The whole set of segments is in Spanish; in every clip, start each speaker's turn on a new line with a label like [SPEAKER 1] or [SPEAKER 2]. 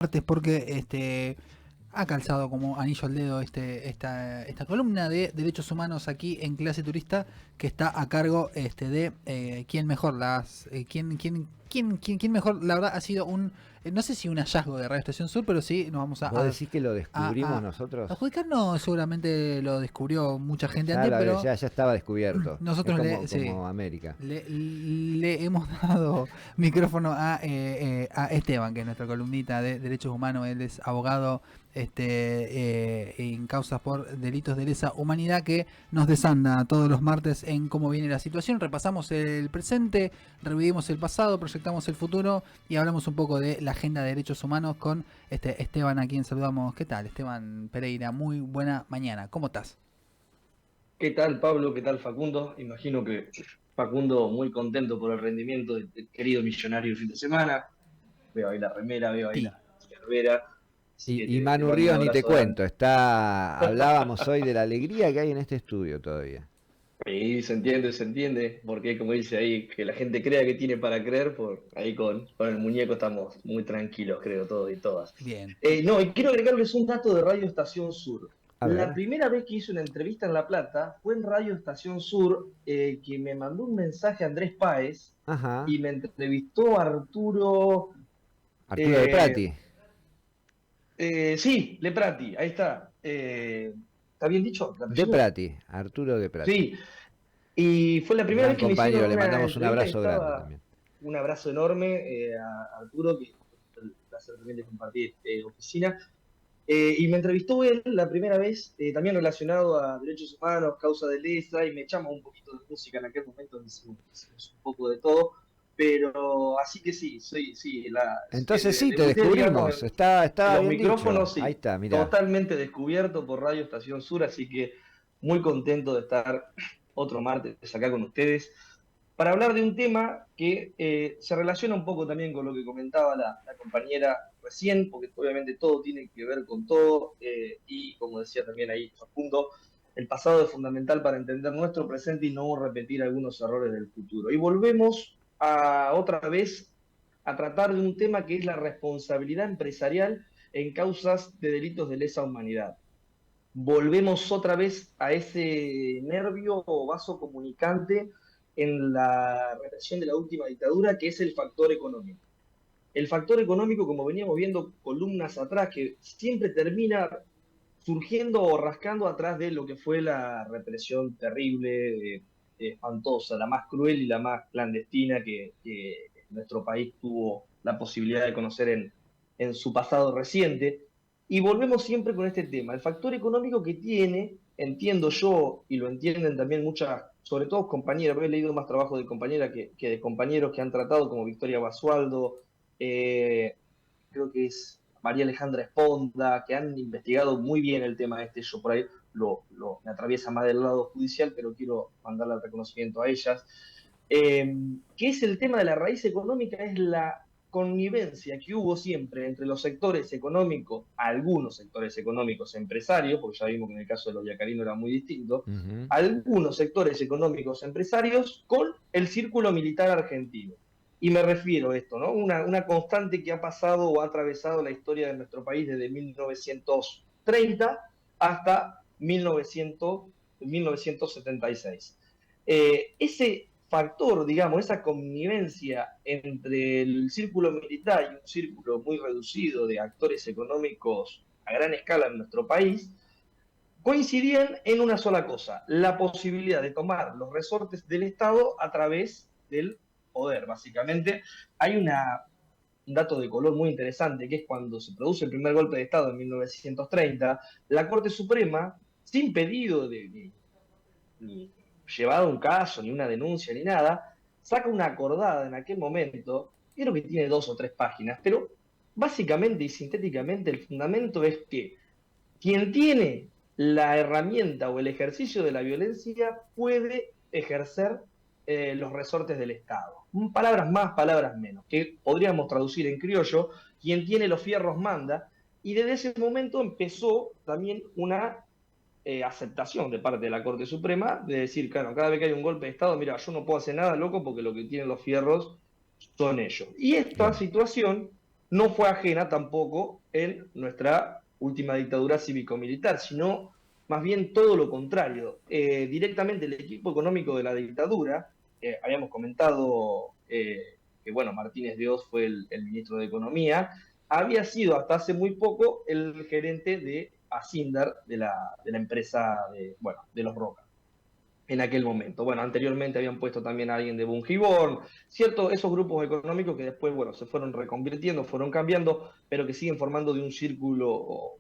[SPEAKER 1] martes porque ha calzado como anillo al dedo esta columna de derechos humanos aquí en Clase Turista, que está a cargo de quién mejor quién mejor. La verdad ha sido un, no sé si un hallazgo de Radio Estación Sur, pero sí nos vamos
[SPEAKER 2] ¿Vos decís que lo descubrimos
[SPEAKER 1] a
[SPEAKER 2] nosotros?
[SPEAKER 1] adjudicar. No, seguramente lo descubrió mucha gente
[SPEAKER 2] Ya,
[SPEAKER 1] antes, pero
[SPEAKER 2] ya estaba descubierto. Es
[SPEAKER 1] nosotros sí,
[SPEAKER 2] como América.
[SPEAKER 1] le hemos dado micrófono a Esteban, que es nuestra columnita de derechos humanos. Él es abogado en causas por delitos de lesa humanidad, que nos desanda todos los martes en cómo viene la situación. Repasamos el presente, revivimos el pasado, proyectamos el futuro y hablamos un poco de la agenda de derechos humanos con Esteban, a quien saludamos. ¿Qué tal, Esteban Pereira? Muy buena mañana, ¿cómo estás?
[SPEAKER 3] ¿Qué tal, Pablo? ¿Qué tal, Facundo? Imagino que Facundo muy contento por el rendimiento del querido millonario el fin de semana. Veo ahí la remera, veo ahí
[SPEAKER 1] Sí.
[SPEAKER 3] la verbera. Así que
[SPEAKER 2] Y
[SPEAKER 3] te
[SPEAKER 2] Manu
[SPEAKER 3] mando un
[SPEAKER 2] Ríos ni te
[SPEAKER 3] abrazo
[SPEAKER 2] cuento.
[SPEAKER 3] grande.
[SPEAKER 2] Hablábamos hoy de la alegría que hay en este estudio todavía.
[SPEAKER 3] Y se entiende, porque como dice ahí, que la gente crea que tiene para creer, por ahí con el muñeco estamos muy tranquilos, creo, todos y todas.
[SPEAKER 1] Bien.
[SPEAKER 3] No, y quiero agregarles un dato de Radio Estación Sur.
[SPEAKER 2] A
[SPEAKER 3] La
[SPEAKER 2] ver.
[SPEAKER 3] primera vez que hice una entrevista en La Plata fue en Radio Estación Sur, que me mandó un mensaje Andrés Páez
[SPEAKER 2] Ajá.
[SPEAKER 3] y me entrevistó Arturo,
[SPEAKER 2] Arturo de
[SPEAKER 3] eh,
[SPEAKER 2] Prati.
[SPEAKER 3] sí, Leprati, ahí está. ¿Está bien dicho el
[SPEAKER 2] De
[SPEAKER 3] apellido?
[SPEAKER 2] Prati. Arturo de Prati.
[SPEAKER 3] Sí, y fue la primera
[SPEAKER 2] Gran
[SPEAKER 3] vez que me
[SPEAKER 2] compañero.
[SPEAKER 3] hicieron
[SPEAKER 2] Le
[SPEAKER 3] una
[SPEAKER 2] mandamos un
[SPEAKER 3] entrevista y
[SPEAKER 2] abrazo grande
[SPEAKER 3] estaba
[SPEAKER 2] también.
[SPEAKER 3] un abrazo enorme a Arturo, que fue el placer también de compartir oficina. Y me entrevistó él la primera vez, también relacionado a derechos humanos, causa de lesa, y me echamos un poquito de música en aquel momento, hicimos un poco de todo, pero así que sí, sí,
[SPEAKER 2] Entonces sí, te
[SPEAKER 3] debuté, digamos,
[SPEAKER 2] descubrimos.
[SPEAKER 3] en
[SPEAKER 2] Estaba
[SPEAKER 3] los
[SPEAKER 2] bien dicho.
[SPEAKER 3] micrófonos,
[SPEAKER 2] Ahí
[SPEAKER 3] sí,
[SPEAKER 2] está, mirá.
[SPEAKER 3] totalmente descubierto por Radio Estación Sur, así que muy contento de estar otro martes acá con ustedes para hablar de un tema que se relaciona un poco también con lo que comentaba la compañera recién, porque obviamente todo tiene que ver con todo, y como decía también ahí Facundo, el pasado es fundamental para entender nuestro presente y no repetir algunos errores del futuro. Y volvemos a otra vez a tratar de un tema que es la responsabilidad empresarial en causas de delitos de lesa humanidad. Volvemos otra vez a ese nervio o vaso comunicante en la represión de la última dictadura, que es el factor económico. El factor económico, como veníamos viendo columnas atrás, que siempre termina surgiendo o rascando atrás de lo que fue la represión terrible, espantosa, la más cruel y la más clandestina que nuestro país tuvo la posibilidad de conocer en su pasado reciente. Y volvemos siempre con este tema, el factor económico que tiene, entiendo yo, y lo entienden también muchas, sobre todo compañeras, porque he leído más trabajo de compañeras que de compañeros que han tratado, como Victoria Basualdo, eh, creo que es María Alejandra Esponda, que han investigado muy bien el tema este. Yo por ahí me atraviesa más del lado judicial, pero quiero mandarle el reconocimiento a ellas. ¿Qué es el tema de la raíz económica? Es la connivencia que hubo siempre entre los sectores económicos, algunos sectores económicos empresarios, porque ya vimos que en el caso de los yacarinos era muy distinto,
[SPEAKER 2] Ujú.
[SPEAKER 3] algunos sectores económicos empresarios con el círculo militar argentino. Y me refiero a esto, ¿no? Una constante que ha pasado o ha atravesado la historia de nuestro país desde 1930 hasta 1976. Ese factor, digamos, esa connivencia entre el círculo militar y un círculo muy reducido de actores económicos a gran escala en nuestro país, coincidían en una sola cosa, la posibilidad de tomar los resortes del Estado a través del poder. Básicamente, hay un dato de color muy interesante, que es cuando se produce el primer golpe de Estado en 1930, la Corte Suprema, sin pedido ni llevado un caso, ni una denuncia, ni nada, saca una acordada en aquel momento, creo que tiene 2 o 3 páginas, pero básicamente y sintéticamente el fundamento es que quien tiene la herramienta o el ejercicio de la violencia puede ejercer los resortes del Estado. Palabras más, palabras menos, que podríamos traducir en criollo, quien tiene los fierros manda, y desde ese momento empezó también una aceptación de parte de la Corte Suprema de decir, claro, cada vez que hay un golpe de Estado, mira, yo no puedo hacer nada, loco, porque lo que tienen los fierros son ellos. Y esta
[SPEAKER 2] Claro.
[SPEAKER 3] situación no fue ajena tampoco en nuestra última dictadura cívico-militar, sino más bien todo lo contrario. Directamente el equipo económico de la dictadura, habíamos comentado que, bueno, Martínez de Oz fue el ministro de Economía, había sido hasta hace muy poco el gerente de Asindar, de la empresa bueno, de los Roca en aquel momento. Bueno, anteriormente habían puesto también a alguien de Bungiborn, cierto, esos grupos económicos que después, bueno, se fueron reconvirtiendo, fueron cambiando, pero que siguen formando de un círculo,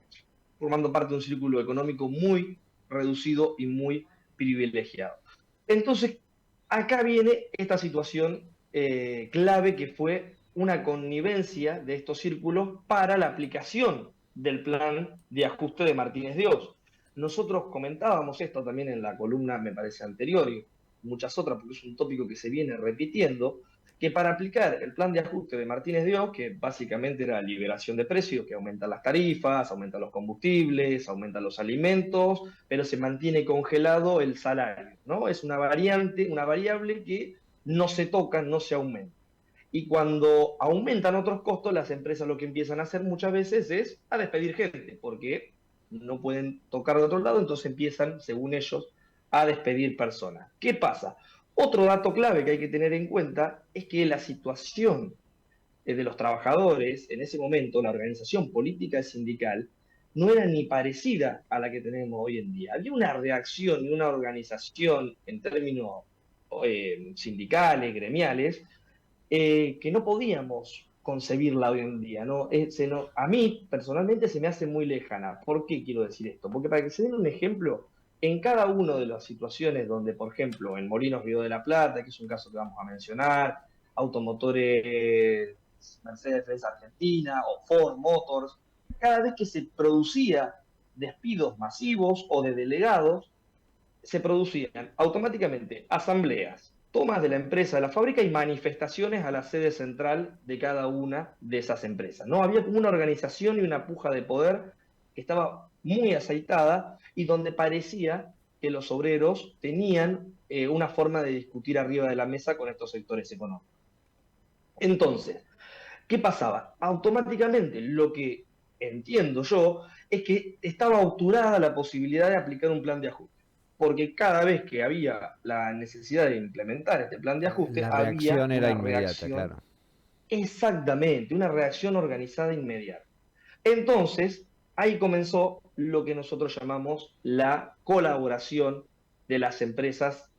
[SPEAKER 3] formando parte de un círculo económico muy reducido y muy privilegiado. Entonces, acá viene esta situación clave que fue una connivencia de estos círculos para la aplicación del plan de ajuste de Martínez de Oz. Nosotros comentábamos esto también en la columna, me parece, anterior y muchas otras, porque es un tópico que se viene repitiendo, que para aplicar el plan de ajuste de Martínez de Oz, que básicamente era liberación de precios, que aumentan las tarifas, aumentan los combustibles, aumentan los alimentos, pero se mantiene congelado el salario, ¿no? Es una variable que no se toca, no se aumenta. Y cuando aumentan otros costos, las empresas lo que empiezan a hacer muchas veces es a despedir gente, porque no pueden tocar de otro lado, entonces empiezan, según ellos, a despedir personas. ¿Qué pasa? Otro dato clave que hay que tener en cuenta es que la situación de los trabajadores, en ese momento, la organización política y sindical, no era ni parecida a la que tenemos hoy en día. Había una reacción y una organización en términos sindicales, gremiales, que no podíamos concebirla hoy en día, ¿no? A mí, personalmente, se me hace muy lejana. ¿Por qué quiero decir esto? Porque para que se den un ejemplo, en cada una de las situaciones donde, por ejemplo, en Molinos Río de la Plata, que es un caso que vamos a mencionar, Automotores Mercedes-Benz Argentina o Ford Motors, cada vez que se producía despidos masivos o de delegados, se producían automáticamente asambleas, tomas de la empresa, de la fábrica y manifestaciones a la sede central de cada una de esas empresas. ¿No? Había como una organización y una puja de poder que estaba muy aceitada y donde parecía que los obreros tenían una forma de discutir arriba de la mesa con estos sectores económicos. Entonces, ¿qué pasaba? Automáticamente lo que entiendo yo es que estaba obturada la posibilidad de aplicar un plan de ajuste. Porque cada vez que había la necesidad de implementar este plan de ajuste,
[SPEAKER 2] La
[SPEAKER 3] había
[SPEAKER 2] reacción era
[SPEAKER 3] una
[SPEAKER 2] inmediata,
[SPEAKER 3] reacción,
[SPEAKER 2] claro.
[SPEAKER 3] exactamente, una reacción organizada inmediata. Entonces, ahí comenzó lo que nosotros llamamos la colaboración de las empresas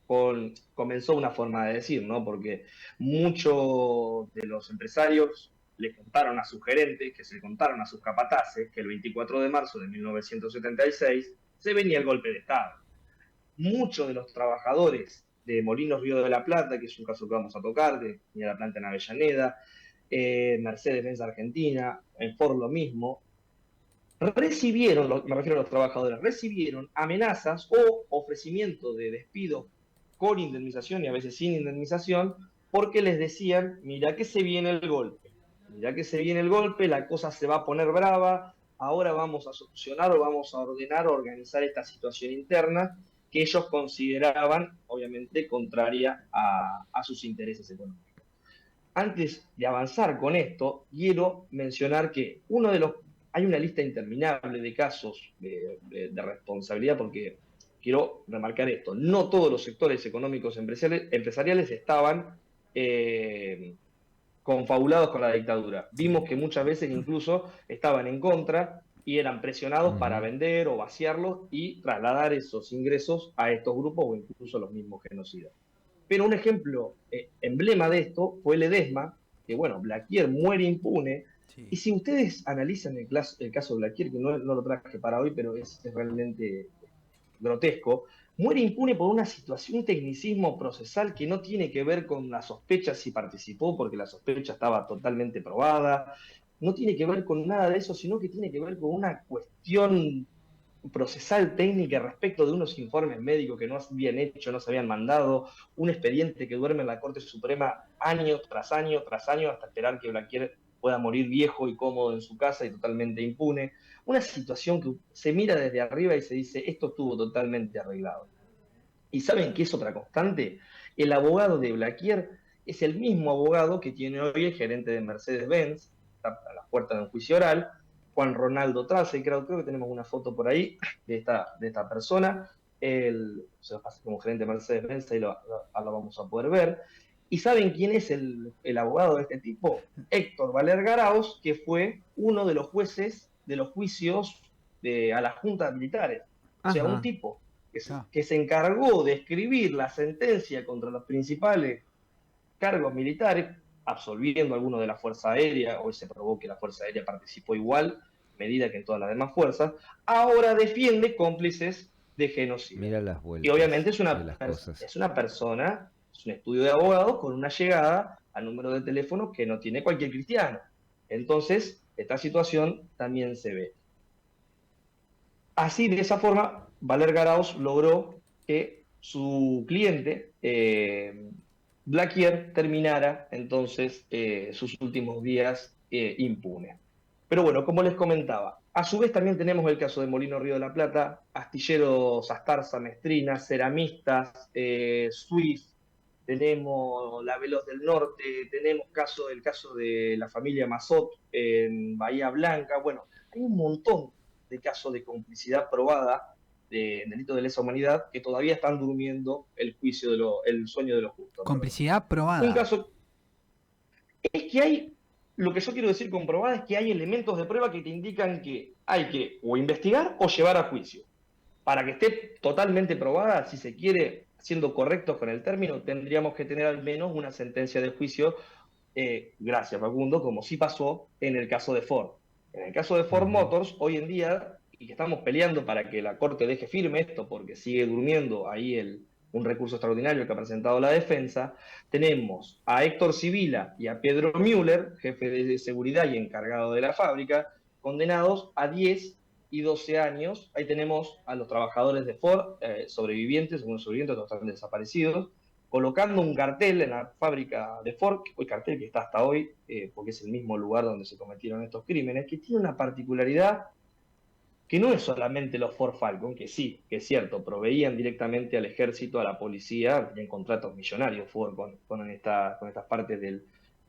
[SPEAKER 3] comenzó una forma de decir, ¿no? Porque muchos de los empresarios le contaron a sus gerentes, que se le contaron a sus capataces, que el 24 de marzo de 1976 se venía el golpe de Estado. Muchos de los trabajadores de Molinos Río de la Plata, que es un caso que vamos a tocar, de la planta en Avellaneda, Mercedes-Benz Argentina, en Ford lo mismo, recibieron, me refiero a los trabajadores, recibieron amenazas o ofrecimiento de despido con indemnización y a veces sin indemnización, porque les decían, mira que se viene el golpe, mira que se viene el golpe, la cosa se va a poner brava, ahora vamos a solucionar o vamos a ordenar o organizar esta situación interna que ellos consideraban, obviamente, contraria a sus intereses económicos. Antes de avanzar con esto, quiero mencionar que hay una lista interminable de casos de responsabilidad, porque quiero remarcar esto, no todos los sectores económicos empresariales estaban confabulados con la dictadura. Vimos que muchas veces incluso estaban en contra y eran presionados para vender o vaciarlos y trasladar esos ingresos a estos grupos o incluso a los mismos genocidas. Pero un ejemplo emblema de esto fue Ledesma, que bueno, Blaquier muere impune, y
[SPEAKER 1] Sí.
[SPEAKER 3] si ustedes analizan el caso de Blaquier, que no lo traje para hoy, pero es realmente grotesco, muere impune por una situación, un tecnicismo procesal que no tiene que ver con la sospecha si participó, porque la sospecha estaba totalmente probada, no tiene que ver con nada de eso, sino que tiene que ver con una cuestión procesal técnica respecto de unos informes médicos que no habían hecho, no se habían mandado, un expediente que duerme en la Corte Suprema año tras año tras año hasta esperar que Blaquier pueda morir viejo y cómodo en su casa y totalmente impune. Una situación que se mira desde arriba y se dice, esto estuvo totalmente arreglado. ¿Y saben qué es otra constante? El abogado de Blaquier es el mismo abogado que tiene hoy el gerente de Mercedes-Benz, está a las puertas de un juicio oral. Juan Ronaldo Trace, creo que tenemos una foto por ahí de esta persona. Él se lo pasa como gerente de Mercedes-Benz, ahí lo vamos a poder ver. ¿Y saben quién es el abogado de este tipo? Héctor Valer Garaos, que fue uno de los jueces de los juicios a las juntas militares. O sea, un
[SPEAKER 2] Ajá.
[SPEAKER 3] tipo que se encargó de escribir la sentencia contra los principales cargos militares, absolviendo a alguno de la Fuerza Aérea. Hoy se probó que la Fuerza Aérea participó igual, medida que en todas las demás fuerzas. Ahora defiende cómplices de genocidio.
[SPEAKER 2] Mira las
[SPEAKER 3] Y obviamente
[SPEAKER 2] vueltas de las cosas.
[SPEAKER 3] es una persona, es un estudio de abogados con una llegada al número de teléfono que no tiene cualquier cristiano. Entonces, esta situación también se ve. Así, de esa forma, Valer Garaos logró que su cliente, Blaquier, terminara entonces sus últimos días impune. Pero bueno, como les comentaba, a su vez también tenemos el caso de Molino Río de la Plata, astilleros Astarza, Mestrina, ceramistas, Swift, tenemos la Veloz del Norte, tenemos el caso de la familia Mazot en Bahía Blanca. Bueno, hay un montón de casos de complicidad probada de delito de lesa humanidad que todavía están durmiendo el el sueño de los justos.
[SPEAKER 1] Complicidad
[SPEAKER 3] Un
[SPEAKER 1] probada.
[SPEAKER 3] caso es que lo que yo quiero decir comprobada es que hay elementos de prueba que te indican que hay que o investigar o llevar a juicio. Para que esté totalmente probada, si se quiere, siendo correctos con el término, tendríamos que tener al menos una sentencia de juicio, gracias Facundo, como sí pasó en el caso de Ford. En el caso de Ford Motors, hoy en día, y que estamos peleando para que la Corte deje firme esto, porque sigue durmiendo ahí un recurso extraordinario que ha presentado la defensa, tenemos a Héctor Sibila y a Pedro Müller, jefe de seguridad y encargado de la fábrica, condenados a 10 y 12 años. Ahí tenemos a los trabajadores de Ford, sobrevivientes, algunos sobrevivientes, otros están desaparecidos, colocando un cartel en la fábrica de Ford, el cartel que está hasta hoy, porque es el mismo lugar donde se cometieron estos crímenes, que tiene una particularidad que no es solamente los Ford Falcon, que sí, que es cierto, proveían directamente al ejército, a la policía, tenían contratos millonarios Ford con estas partes del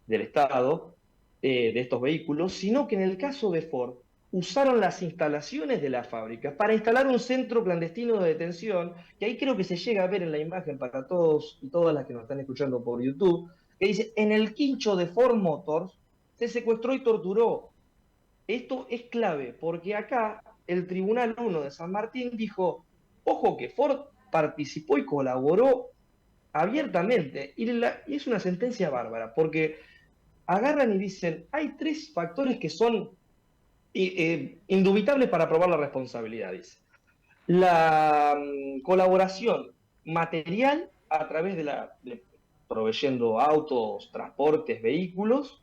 [SPEAKER 3] Estado, de estos vehículos, sino que en el caso de Ford usaron las instalaciones de la fábrica para instalar un centro clandestino de detención, que ahí creo que se llega a ver en la imagen para todos y todas las que nos están escuchando por YouTube, que dice, en el quincho de Ford Motors se secuestró y torturó. Esto es clave, porque acá el Tribunal 1 de San Martín dijo, ojo que Ford participó y colaboró abiertamente, y es una sentencia bárbara, porque agarran y dicen, hay 3 factores que son indubitables para probar la responsabilidad, dice. La colaboración material a través de proveyendo autos, transportes, vehículos,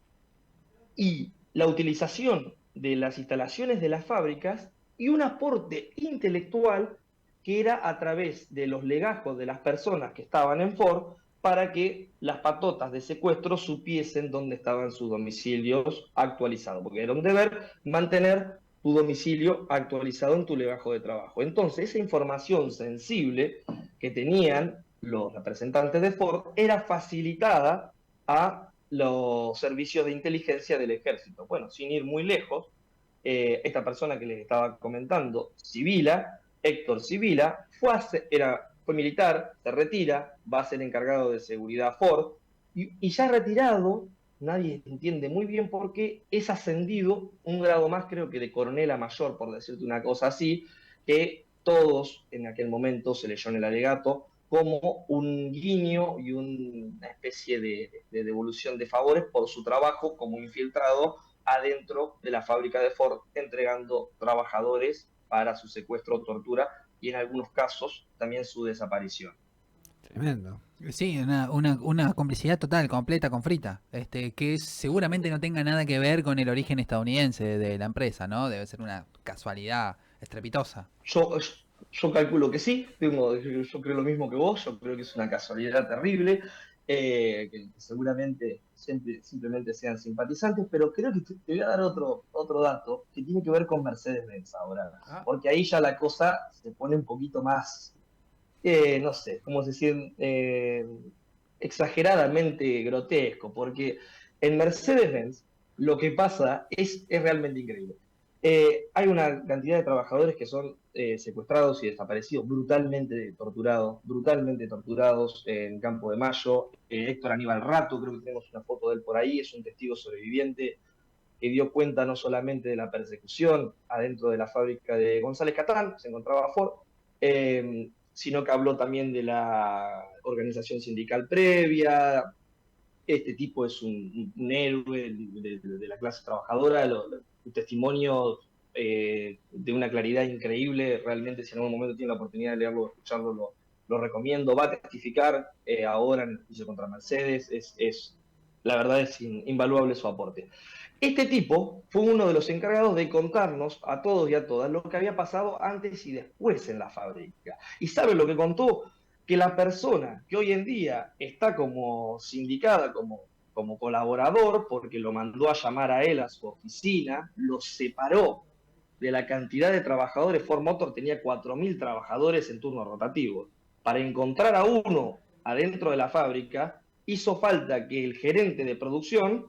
[SPEAKER 3] y la utilización de las instalaciones de las fábricas y un aporte intelectual que era a través de los legajos de las personas que estaban en Ford para que las patotas de secuestro supiesen dónde estaban sus domicilios actualizados, porque era un deber mantener tu domicilio actualizado en tu legajo de trabajo. Entonces, esa información sensible que tenían los representantes de Ford era facilitada a los servicios de inteligencia del ejército. Bueno, sin ir muy lejos, esta persona que les estaba comentando, Sibila, Héctor Sibila, fue militar, se retira, va a ser encargado de seguridad Ford, y ya retirado, nadie entiende muy bien por qué, es ascendido un grado más, creo que de coronel a mayor, por decirte una cosa así, que todos en aquel momento se leyó en el alegato, como un guiño y una especie de devolución de favores por su trabajo como infiltrado adentro de la fábrica de Ford, entregando trabajadores para su secuestro o tortura y en algunos casos también su desaparición.
[SPEAKER 2] Tremendo.
[SPEAKER 1] Sí, una complicidad total, completa, con frita, que seguramente no tenga nada que ver con el origen estadounidense de la empresa, ¿no? Debe ser una casualidad estrepitosa.
[SPEAKER 3] Yo calculo que sí, yo creo lo mismo que vos, yo creo que es una casualidad terrible, que seguramente simplemente sean simpatizantes, pero creo que te voy a dar otro dato que tiene que ver con Mercedes-Benz ahora, porque ahí ya la cosa se pone un poquito más, no sé, cómo decir, exageradamente grotesco, porque en Mercedes-Benz lo que pasa es realmente increíble. Hay una cantidad de trabajadores que son secuestrados y desaparecidos, brutalmente torturados en Campo de Mayo. Héctor Aníbal Rato, creo que tenemos una foto de él por ahí, es un testigo sobreviviente que dio cuenta no solamente de la persecución adentro de la fábrica de González Catán, se encontraba Ford, sino que habló también de la organización sindical previa. Este tipo es un héroe de la clase trabajadora, un testimonio de una claridad increíble. Realmente, si en algún momento tiene la oportunidad de leerlo o escucharlo, lo recomiendo. Va a testificar ahora en el juicio contra Mercedes. La verdad es invaluable su aporte. Este tipo fue uno de los encargados de contarnos a todos y a todas lo que había pasado antes y después en la fábrica. ¿Y sabe lo que contó? Que la persona que hoy en día está como sindicada, como colaborador, porque lo mandó a llamar a él a su oficina, lo separó de la cantidad de trabajadores. Ford Motor tenía 4.000 trabajadores en turno rotativo. Para encontrar a uno adentro de la fábrica, hizo falta que el gerente de producción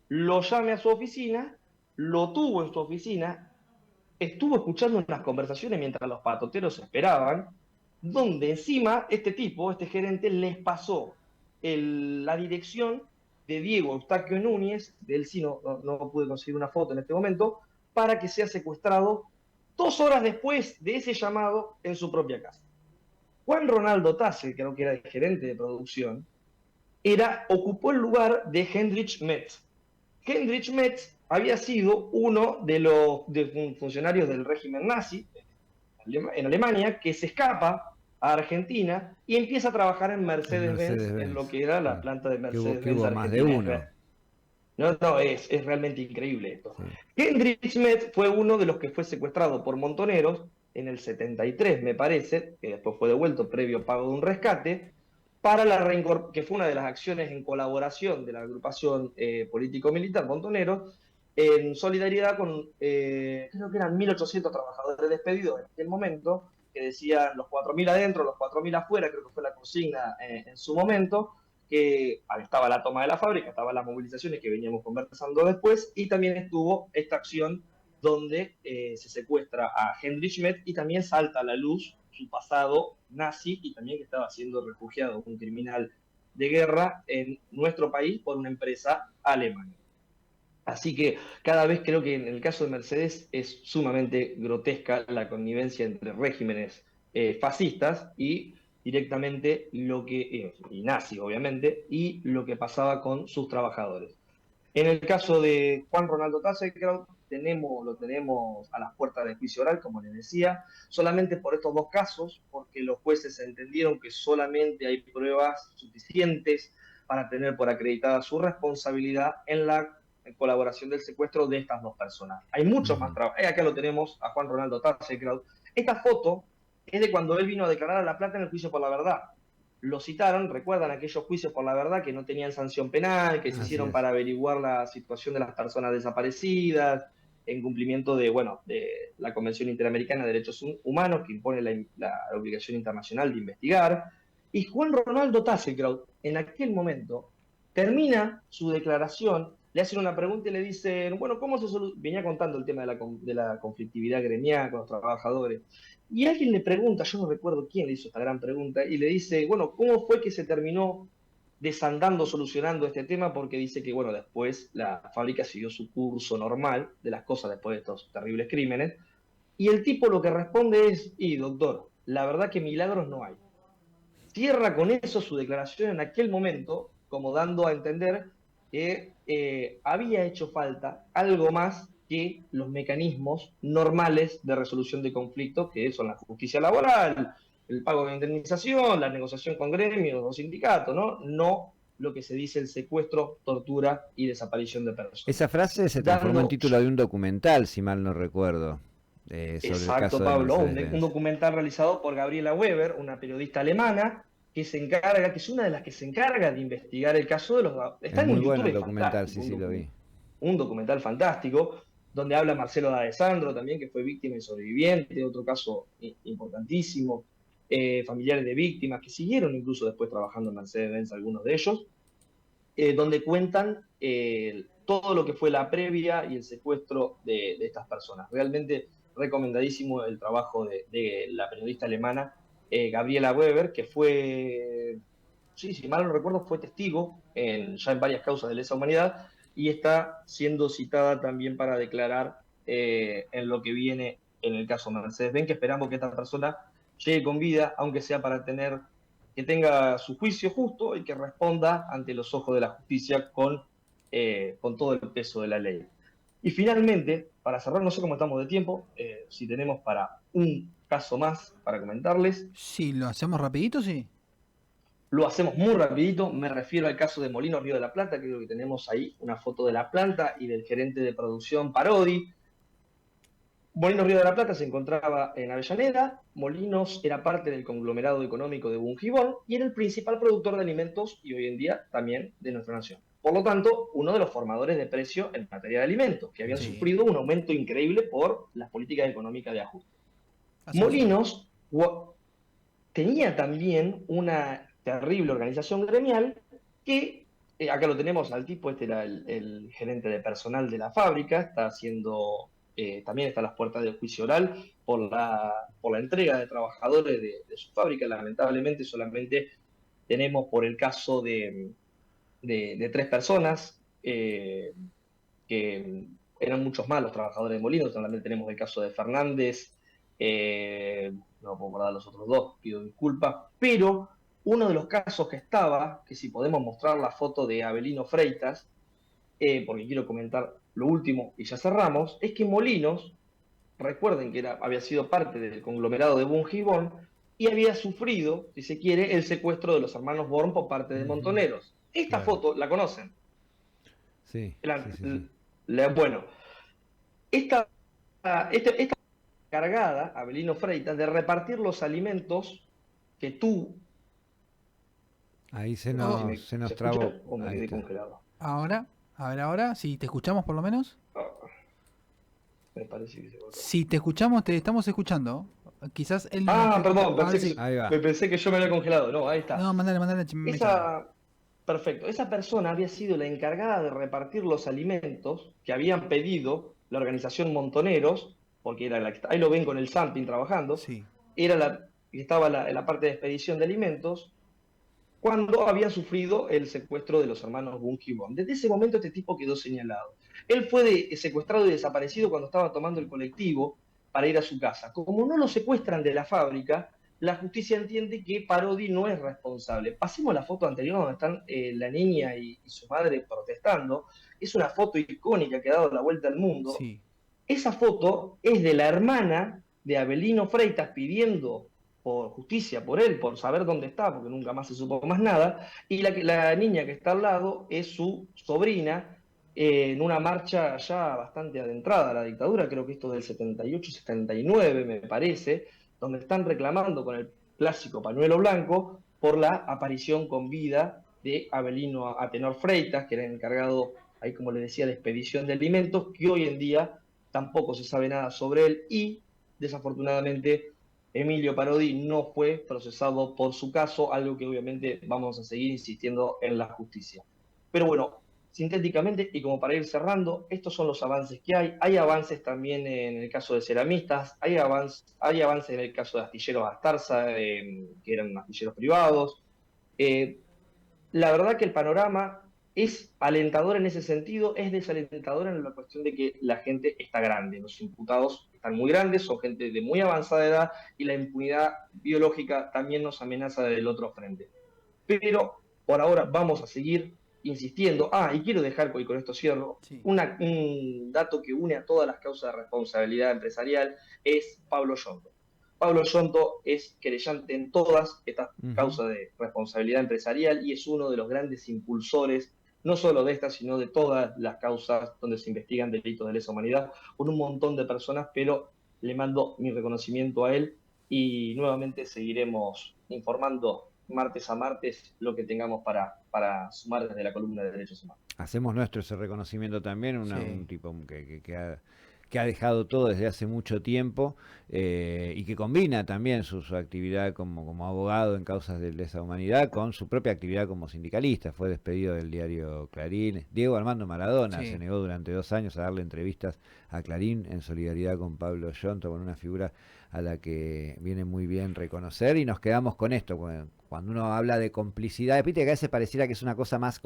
[SPEAKER 3] lo llame a su oficina, lo tuvo en su oficina, estuvo escuchando unas conversaciones mientras los patoteros esperaban, donde encima este tipo, este gerente, les pasó la dirección de Diego Eustaquio Núñez, de él sí no pude conseguir una foto en este momento, para que sea secuestrado 2 horas después de ese llamado en su propia casa. Juan Ronaldo Tassel, creo que era el gerente de producción, ocupó el lugar de Heinrich Metz. Heinrich Metz había sido uno de los funcionarios del régimen nazi en Alemania, que se escapa a Argentina y empieza a trabajar en Mercedes-Benz, en lo que era la planta de
[SPEAKER 2] Que
[SPEAKER 3] Mercedes-Benz
[SPEAKER 2] hubo más de
[SPEAKER 3] Argentina.
[SPEAKER 2] uno.
[SPEAKER 3] No, es realmente increíble esto.
[SPEAKER 2] Sí.
[SPEAKER 3] Heinrich Metz fue uno de los que fue secuestrado por Montoneros en el 73, me parece, que después fue devuelto previo pago de un rescate, que fue una de las acciones en colaboración de la agrupación político-militar Montoneros, en solidaridad con, creo que eran 1.800 trabajadores despedidos en aquel momento, que decían los 4.000 adentro, los 4.000 afuera, creo que fue la consigna en su momento, que estaba la toma de la fábrica, estaban las movilizaciones que veníamos conversando después, y también estuvo esta acción donde se secuestra a Heinrich Metz y también salta a la luz su pasado nazi y también que estaba siendo refugiado, un criminal de guerra en nuestro país por una empresa alemana. Así que cada vez creo que en el caso de Mercedes es sumamente grotesca la connivencia entre regímenes fascistas y directamente y nazis obviamente, y lo que pasaba con sus trabajadores. En el caso de Juan Ronaldo Tasselkraut, lo tenemos a las puertas del juicio oral, como les decía, solamente por estos 2 casos, porque los jueces entendieron que solamente hay pruebas suficientes para tener por acreditada su responsabilidad en la colaboración del secuestro de estas 2 personas. Hay muchos más trabajos. Acá lo tenemos a Juan Ronaldo Tasselkraut. Esta foto es de cuando él vino a declarar a La Plata en el juicio por la verdad. Lo citaron, recuerdan aquellos juicios por la verdad que no tenían sanción penal, que se hicieron para averiguar la situación de las personas desaparecidas, en cumplimiento de la Convención Interamericana de Derechos Humanos, que impone la obligación internacional de investigar. Y Juan Ronaldo Tasselkraut, en aquel momento, termina su declaración, le hacen una pregunta y le dicen, bueno, ¿cómo se venía contando el tema de la conflictividad gremial con los trabajadores? Y alguien le pregunta, yo no recuerdo quién le hizo esta gran pregunta, y le dice, bueno, ¿cómo fue que se terminó desandando, solucionando este tema? Porque dice que, bueno, después la fábrica siguió su curso normal de las cosas después de estos terribles crímenes. Y el tipo lo que responde es, doctor, la verdad que milagros no hay. Cierra con eso su declaración en aquel momento, como dando a entender que había hecho falta algo más que los mecanismos normales de resolución de conflictos, que son la justicia laboral, el pago de indemnización, la negociación con gremios o sindicatos, no lo que se dice el secuestro, tortura y desaparición de personas.
[SPEAKER 2] Esa frase se transformó en título de un documental, si mal no recuerdo, sobre
[SPEAKER 3] Exacto,
[SPEAKER 2] el caso
[SPEAKER 3] Pablo,
[SPEAKER 2] de
[SPEAKER 3] un documental realizado por Gabriela Weber, una periodista alemana, que es una de las que se encarga de investigar el caso de los... Está
[SPEAKER 2] Es
[SPEAKER 3] en
[SPEAKER 2] muy
[SPEAKER 3] YouTube,
[SPEAKER 2] bueno el
[SPEAKER 3] es
[SPEAKER 2] documental,
[SPEAKER 3] fantástico,
[SPEAKER 2] sí, lo vi.
[SPEAKER 3] un documental fantástico, donde habla Marcelo D'Alessandro también, que fue víctima y sobreviviente, otro caso importantísimo, familiares de víctimas, que siguieron incluso después trabajando en Mercedes-Benz, algunos de ellos, donde cuentan todo lo que fue la previa y el secuestro de estas personas. Realmente recomendadísimo el trabajo de la periodista alemana Gabriela Weber, que fue, sí, si mal no recuerdo, fue testigo ya en varias causas de lesa humanidad y está siendo citada también para declarar en lo que viene en el caso Mercedes-Benz, que esperamos que esta persona llegue con vida, aunque sea para que tenga su juicio justo y que responda ante los ojos de la justicia con todo el peso de la ley. Y finalmente, para cerrar, no sé cómo estamos de tiempo, si tenemos para un caso más para comentarles.
[SPEAKER 1] Sí, lo hacemos rapidito, sí.
[SPEAKER 3] Lo hacemos muy rapidito, me refiero al caso de Molinos Río de la Plata, creo que tenemos ahí una foto de la planta y del gerente de producción Parodi. Molinos Río de la Plata se encontraba en Avellaneda, Molinos era parte del conglomerado económico de Bungibón y era el principal productor de alimentos y hoy en día también de nuestra nación. Por lo tanto, uno de los formadores de precio en materia de alimentos, que habían
[SPEAKER 1] Sí.
[SPEAKER 3] sufrido un aumento increíble por las políticas económicas de ajuste.
[SPEAKER 1] Asunción.
[SPEAKER 3] Molinos tenía también una terrible organización gremial que, acá lo tenemos al tipo, este era el gerente de personal de la fábrica, está haciendo, también está a las puertas del juicio oral por la entrega de trabajadores de su fábrica. Lamentablemente solamente tenemos por el caso de 3 personas, que eran muchos más los trabajadores de Molinos, solamente tenemos el caso de Fernández, no puedo acordar los otros dos, pido disculpas, pero uno de los casos que estaba, que si podemos mostrar la foto de Avelino Freitas, porque quiero comentar lo último y ya cerramos, es que Molinos, recuerden que había sido parte del conglomerado de Bungibón y había sufrido, si se quiere, el secuestro de los hermanos Born por parte de Montoneros. Esta
[SPEAKER 2] Claro.
[SPEAKER 3] foto, ¿la conocen?
[SPEAKER 2] Sí,
[SPEAKER 3] La-
[SPEAKER 2] sí, sí, sí.
[SPEAKER 3] bueno, esta cargada, Avelino Freitas, de repartir los alimentos que tú,
[SPEAKER 2] Ahí
[SPEAKER 3] no sé si
[SPEAKER 1] Oh,
[SPEAKER 2] se
[SPEAKER 3] se
[SPEAKER 2] nos
[SPEAKER 3] escucha
[SPEAKER 2] trabó.
[SPEAKER 3] o me
[SPEAKER 2] Ahí
[SPEAKER 3] quedé
[SPEAKER 2] está.
[SPEAKER 3] congelado.
[SPEAKER 1] ahora, a ver ahora, si te escuchamos por lo menos.
[SPEAKER 3] Ah, me parece que se cortó.
[SPEAKER 1] Si te escuchamos, te estamos escuchando. Quizás él no
[SPEAKER 3] Ah,
[SPEAKER 1] esté escuchando.
[SPEAKER 3] perdón,
[SPEAKER 1] Ahora sí.
[SPEAKER 2] Ahí va.
[SPEAKER 3] pensé que yo me había congelado. No, ahí está.
[SPEAKER 1] No, mandale, mandale, me cambio.
[SPEAKER 3] Esa, perfecto. Esa persona había sido la encargada de repartir los alimentos que habían pedido la organización Montoneros, porque era ahí lo ven con el Samping trabajando,
[SPEAKER 1] Sí.
[SPEAKER 3] era estaba en la parte de expedición de alimentos, cuando había sufrido el secuestro de los hermanos Bunky-Bon. Desde ese momento este tipo quedó señalado. Él fue secuestrado y desaparecido cuando estaba tomando el colectivo para ir a su casa. Como no lo secuestran de la fábrica, la justicia entiende que Parodi no es responsable. Pasemos la foto anterior donde están la niña y su madre protestando. Es una foto icónica que ha dado la vuelta al mundo.
[SPEAKER 1] Sí.
[SPEAKER 3] Esa foto es de la hermana de Avelino Freitas pidiendo por justicia por él, por saber dónde está, porque nunca más se supo más nada, y la niña que está al lado es su sobrina, en una marcha ya bastante adentrada a la dictadura, creo que esto es del 78-79 me parece, donde están reclamando con el clásico pañuelo blanco por la aparición con vida de Avelino Atenor Freitas, que era encargado, ahí como le decía, de expedición de alimentos, que hoy en día tampoco se sabe nada sobre él y desafortunadamente Emilio Parodi no fue procesado por su caso, algo que obviamente vamos a seguir insistiendo en la justicia. Pero bueno, sintéticamente y como para ir cerrando, estos son los avances que hay. Hay avances también en el caso de ceramistas, hay avances en el caso de astilleros Astarza, que eran astilleros privados. Eh, la verdad que el panorama es alentador en ese sentido, es desalentador en la cuestión de que la gente está grande, los imputados están muy grandes, son gente de muy avanzada edad y la impunidad biológica también nos amenaza del otro frente. Pero por ahora vamos a seguir insistiendo. Y quiero dejar, y con esto cierro,
[SPEAKER 1] Sí.
[SPEAKER 3] un dato que une a todas las causas de responsabilidad empresarial es Pablo Yondo. Pablo Yondo es querellante en todas estas causas de responsabilidad empresarial y es uno de los grandes impulsores, no solo de estas, sino de todas las causas donde se investigan delitos de lesa humanidad, con un montón de personas, pero le mando mi reconocimiento a él y nuevamente seguiremos informando martes a martes lo que tengamos para sumar desde la columna de Derechos Humanos.
[SPEAKER 2] Hacemos nuestro ese reconocimiento también,
[SPEAKER 1] Sí.
[SPEAKER 2] un tipo que que ha dejado todo desde hace mucho tiempo y que combina también su actividad como abogado en causas de lesa humanidad con su propia actividad como sindicalista. Fue despedido del diario Clarín. Diego Armando Maradona se negó durante 2 años a darle entrevistas a Clarín en solidaridad con Pablo Yonto, con una figura a la que viene muy bien reconocer, y nos quedamos con esto, cuando uno habla de complicidad, viste que a veces pareciera que es una cosa más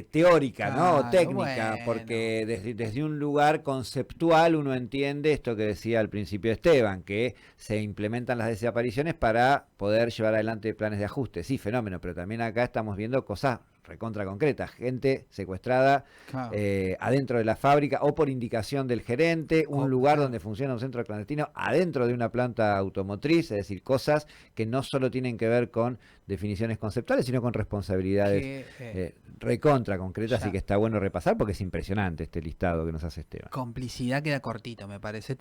[SPEAKER 2] teórica, ¿no? O técnica, porque desde un lugar conceptual uno entiende esto que decía al principio Esteban, que se implementan las desapariciones para poder llevar adelante planes de ajuste. Sí, fenómeno, pero también acá estamos viendo cosas recontra concretas, gente secuestrada adentro de la fábrica o por indicación del gerente, un lugar donde funciona un centro clandestino adentro de una planta automotriz, es decir, cosas que no solo tienen que ver con definiciones conceptuales, sino con responsabilidades recontra concretas, y que está bueno repasar porque es impresionante este listado que nos hace Esteban.
[SPEAKER 1] Complicidad queda cortito, me parece.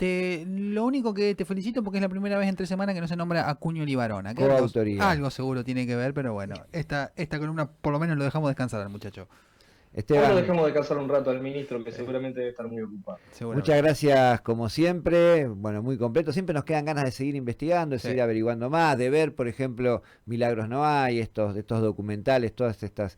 [SPEAKER 1] Lo único que te felicito porque es la primera vez en 3 semanas que no se nombra a Cuño Libarona. Algo seguro tiene que ver, pero bueno, esta columna por lo menos lo dejamos descansar al muchacho.
[SPEAKER 3] Ahora lo dejamos descansar un rato al ministro, que seguramente debe estar muy ocupado.
[SPEAKER 2] Muchas gracias, como siempre. Bueno, muy completo. Siempre nos quedan ganas de seguir investigando, de seguir averiguando más, de ver, por ejemplo, Milagros No Hay, estos documentales, todas estas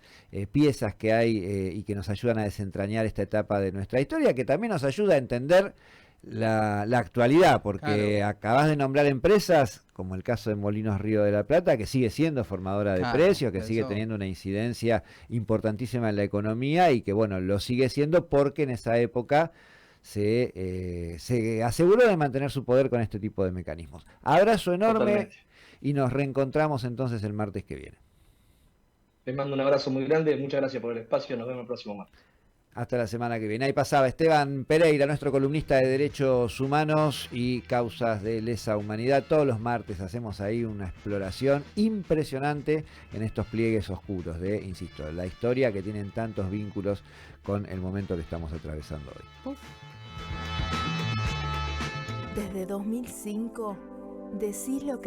[SPEAKER 2] piezas que hay y que nos ayudan a desentrañar esta etapa de nuestra historia, que también nos ayuda a entender la actualidad, porque acabas de nombrar empresas como el caso de Molinos Río de la Plata, que sigue siendo formadora de precios, que sigue teniendo una incidencia importantísima en la economía, y que bueno, lo sigue siendo porque en esa época se aseguró de mantener su poder con este tipo de mecanismos. Abrazo enorme. Totalmente. Y nos reencontramos entonces el martes que viene.
[SPEAKER 3] Les mando un abrazo muy grande, muchas gracias por el espacio, nos vemos el próximo martes.
[SPEAKER 2] Hasta la semana que viene. Ahí pasaba Esteban Pereira, nuestro columnista de Derechos Humanos y Causas de Lesa Humanidad. Todos los martes hacemos ahí una exploración impresionante en estos pliegues oscuros de, insisto, la historia, que tienen tantos vínculos con el momento que estamos atravesando hoy.
[SPEAKER 4] Desde 2005, decí lo que